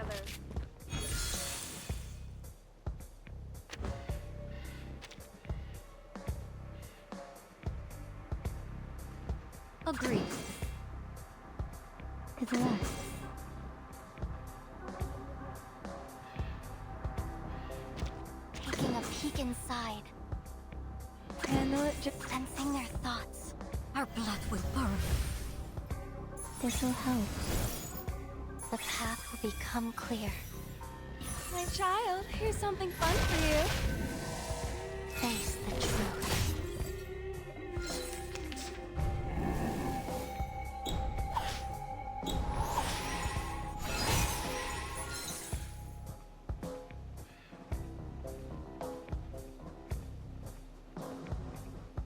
together. Agreed. To the left. Taking a peek inside. Handle it just... Sensing their thoughts. Our blood will burn. This'll help. The path will become clear. My child, here's something fun for you. Face the truth.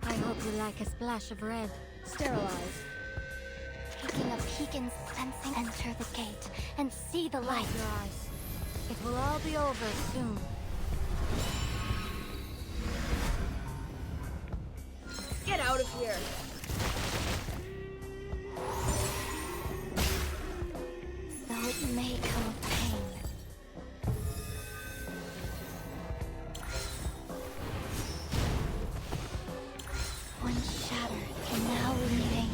I hope you like a splash of red. Sterilize. Taking a peek in, sensing. Enter the gate and see the light. Close your eyes. It will all be over soon. Get out of here. Though it may come with pain. One shatter can now remain.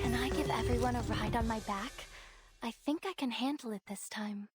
Can I give everyone a ride on my back? I think I can handle it this time.